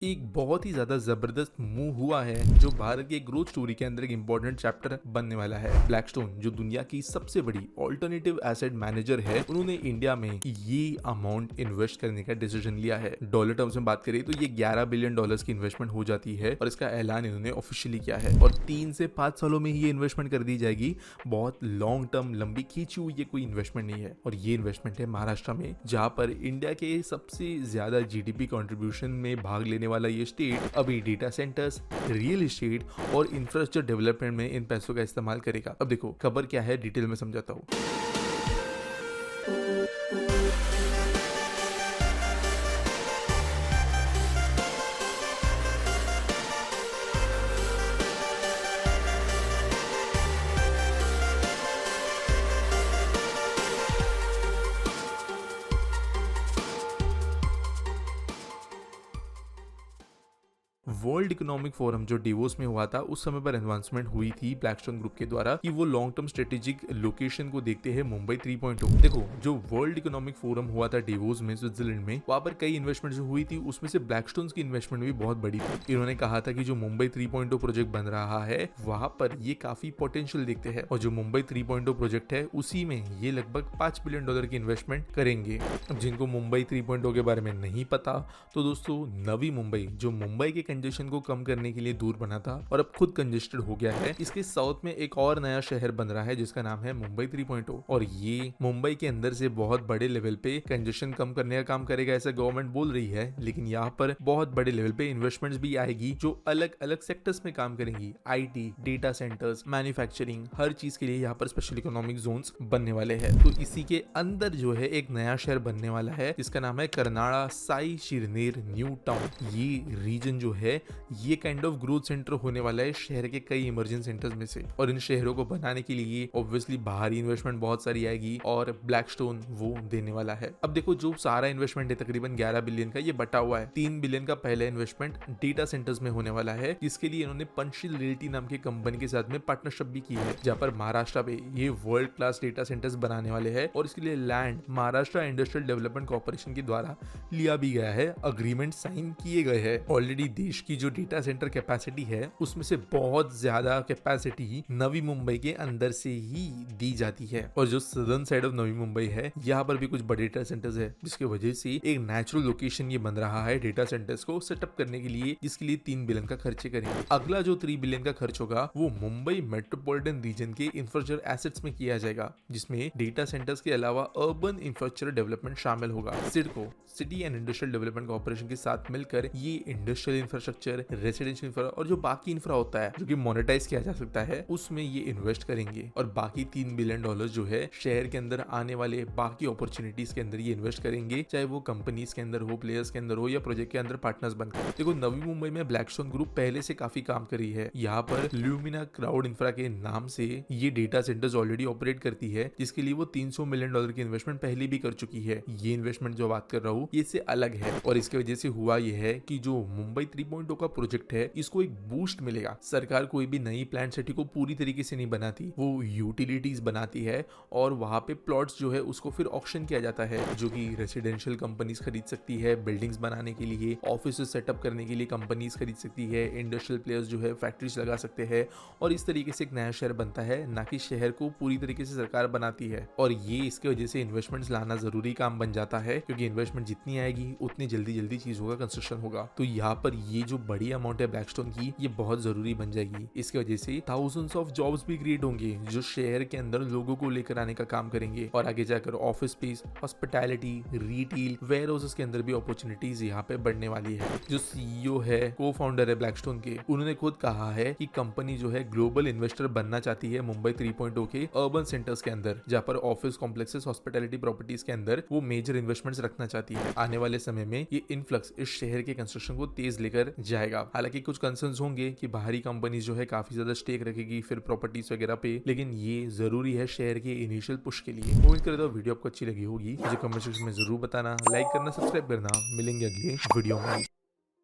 एक बहुत ही ज्यादा जबरदस्त मूव हुआ है जो भारत की ग्रोथ स्टोरी के अंदर एक इंपॉर्टेंट चैप्टर बनने वाला है। ब्लैकस्टोन जो दुनिया की सबसे बड़ी ऑल्टरनेटिव एसेट मैनेजर है, उन्होंने इंडिया में ये अमाउंट इन्वेस्ट करने का डिसीजन लिया है। डॉलर टर्म्स में बात करें तो ये 11 बिलियन डॉलर्स की इन्वेस्टमेंट हो जाती है और इसका ऐलान इन्होंने ऑफिशियली किया है और 3 से 5 सालों में ही ये इन्वेस्टमेंट कर दी जाएगी। बहुत लॉन्ग टर्म लंबी खींची हुई ये कोई इन्वेस्टमेंट नहीं है और ये इन्वेस्टमेंट है महाराष्ट्र में, जहां पर इंडिया के सबसे ज्यादा जीडीपी कंट्रीब्यूशन में भाग लेने वाला ये स्टेट अभी डेटा सेंटर्स, रियल एस्टेट और इंफ्रास्ट्रक्चर डेवलपमेंट में इन पैसों का इस्तेमाल करेगा। अब देखो खबर क्या है, डिटेल में समझाता हूँ। वर्ल्ड इकोनॉमिक फोरम जो डिवोस में हुआ था, उस समय पर एडवांसमेंट हुई थी ब्लैकस्टोन ग्रुप के द्वारा कि वो लॉन्ग टर्म स्ट्रेटेजिक लोकेशन को देखते हैं मुंबई 3.0। देखो जो वर्ल्ड इकोनॉमिक फोरम हुआ था डिवोस में स्विट्जरलैंड में, वहां पर कई इन्वेस्टमेंट जो हुई थी उसमें से ब्लैकस्टोन की इन्वेस्टमेंट भी बहुत बड़ी थी। इन्होंने कहा था कि जो मुंबई 3.0 प्रोजेक्ट बन रहा है वहां पर ये काफी पोटेंशियल देखते हैं और जो मुंबई 3.0 प्रोजेक्ट है उसी में ये लगभग 5 बिलियन डॉलर की इन्वेस्टमेंट करेंगे। अब जिनको मुंबई 3.0 के बारे में नहीं पता तो दोस्तों, नवी मुंबई जो मुंबई के कंजेशन को कम करने के लिए दूर बना था और अब खुद कंजेस्टेड हो गया है, इसके साउथ में एक और नया शहर बन रहा है जिसका नाम है मुंबई 3.0 और ये मुंबई के अंदर से बहुत बड़े लेवल पे कंजेशन कम करने का काम करेगा, ऐसा गवर्नमेंट बोल रही है। लेकिन यहाँ पर बहुत बड़े लेवल पे इन्वेस्टमेंट्स भी आएगी जो अलग अलग सेक्टर्स में काम करेंगी। आईटी, डेटा सेंटर्स, मैन्युफैक्चरिंग, हर चीज के लिए यहाँ पर स्पेशल इकोनॉमिक जोन्स बनने वाले हैं। तो इसी के अंदर जो है एक नया शहर बनने वाला है जिसका नाम है करनाड़ा साई शिरनेर न्यू टाउन। ये रीजन जो है ये काइंड ऑफ ग्रोथ सेंटर होने वाला है शहर के कई इमर्जेंट सेंटर्स में से, और इन शहरों को बनाने के लिए ऑब्वियसली बाहरी इन्वेस्टमेंट बहुत सारी आएगी और ब्लैकस्टोन वो देने वाला है। अब देखो जो सारा इन्वेस्टमेंट है तकरीबन 11 बिलियन का, ये बटा हुआ है। 3 बिलियन का पहला इन्वेस्टमेंट डेटा सेंटर्स में होने वाला है, जिसके लिए इन्होंने पंचशील रियल्टी नाम की कंपनी के साथ में पार्टनरशिप भी की है, जहां पर महाराष्ट्र में ये वर्ल्ड क्लास डेटा सेंटर्स बनाने वाले हैं और इसके लिए land Maharashtra industrial development corporation के द्वारा लिया भी गया है, अग्रीमेंट साइन किए गए हैं। ऑलरेडी देश की जो डेटा सेंटर कैपेसिटी है उसमें से बहुत ज्यादा कैपेसिटी नवी मुंबई के अंदर से ही दी जाती है और जो southern side of Navi Mumbai है यहाँ पर भी कुछ बड़े डेटा सेंटर्स है, जिसकी वजह से एक नेचुरल लोकेशन ये बन रहा है डेटा सेंटर्स को सेटअप करने के लिए, जिसके लिए 3 बिलियन का खर्चे करेंगे। अगला जो 3 बिलियन का खर्च होगा वो मुंबई मेट्रोपॉलिटन रीजन के इंफ्रास्ट्रक्चर एसेट्स में किया जाएगा, जिसमें डेटा सेंटर्स के अलावा अर्बन इंफ्रास्ट्रक्चर डेवलपमेंट शामिल होगा। CIDCO, city and industrial development corporation के साथ मिलकर ये इंडस्ट्रियल इंफ्रास्ट्रक्चर, रेसिडेंशियल इंफ्रा और जो बाकी इंफ्रा होता है जो कि मोनेटाइज किया जा सकता है उसमें ये इन्वेस्ट करेंगे और बाकी 3 बिलियन डॉलर जो है शहर के अंदर आने वाले बाकी अपॉर्चुनिटीज के अंदर ये इन्वेस्ट करेंगे, चाहे वो कंपनीज के अंदर हो, प्लेयर्स के अंदर हो या प्रोजेक्ट के अंदर पार्टनर्स बनकर। देखो नवी मुंबई में ब्लैकस्टोन ग्रुप पहले से काफी काम कर रही है। यहाँ पर ल्यूमिना क्राउड इंफ्रा के नाम से ये डेटा सेंटर्स ऑलरेडी ऑपरेट करती है, जिसके लिए वो 300 मिलियन डॉलर की इन्वेस्टमेंट पहले भी कर चुकी है। ये इन्वेस्टमेंट जो बात कर रहा हूँ ये से अलग है और इसकी वजह से हुआ ये है कि जो मुंबई 3.0 का प्रोजेक्ट है इसको एक बूस्ट मिलेगा। सरकार कोई भी नई प्लांट सिटी को पूरी तरीके से नहीं बनाती, वो यूटिलिटीज बनाती है और वहां पे प्लॉट्स जो है उसको फिर ऑक्शन किया जाता है, जो कि रेसिडेंशियल कंपनीज खरीद सकती है, बिल्डिंग्स बनाने के लिए, ऑफिस सेटअप करने के लिए कंपनीज खरीद सकती है, इंडस्ट्रियल प्लेयर्स जो है फैक्ट्रीज लगा सकते हैं और इस तरीके से एक नया शहर बनता है, ना कि शहर को पूरी तरीके से सरकार बनाती है। और ये इसके वजह से इन्वेस्टमेंट्स लाना जरूरी काम बन जाता है, क्योंकि इन्वेस्टमेंट जितनी आएगी उतनी जल्दी चीज होगा, कंस्ट्रक्शन होगा। तो यहाँ पर ये जो बड़ी अमाउंट है ब्लैकस्टोन की, ये बहुत जरूरी बन जाएगी। इसकी वजह से थाउजेंड्स ऑफ जॉब्स भी क्रिएट होंगे जो शहर के अंदर लोगों को लेकर आने का काम करेंगे और आगे जाकर office space, hospitality, retail, warehouses के अंदर भी अपॉर्चुनिटीज यहाँ पे बढ़ने वाली है। जो सीईओ है, को फाउंडर है ब्लैकस्टोन के, उन्होंने खुद कहा है कि कंपनी जो है ग्लोबल इन्वेस्टर बनना चाहती है मुंबई 3.0 के अर्बन सेंटर्स के अंदर, जहाँ पर ऑफिस कॉम्प्लेक्सेस, हॉस्पिटैलिटी प्रॉपर्टीज के अंदर वो मेजर इन्वेस्टमेंट्स रखना चाहती है। आने वाले समय में ये इन्फ्लक्स इस शहर के कंस्ट्रक्शन को तेज लेकर जाएगा। हालांकि कुछ कंसर्न्स होंगे कि बाहरी कंपनी जो है काफी ज्यादा स्टेक रखेगी फिर प्रॉपर्टीज वगैरह पे, लेकिन ये जरूरी है शहर के इनिशियल पुश के लिए। उम्मीद करता हूँ वीडियो आपको अच्छी लगी होगी, मुझे कमेंट सेक्शन में जरूर बताना, लाइक करना, सब्सक्राइब करना। मिलेंगे अगले वीडियो में।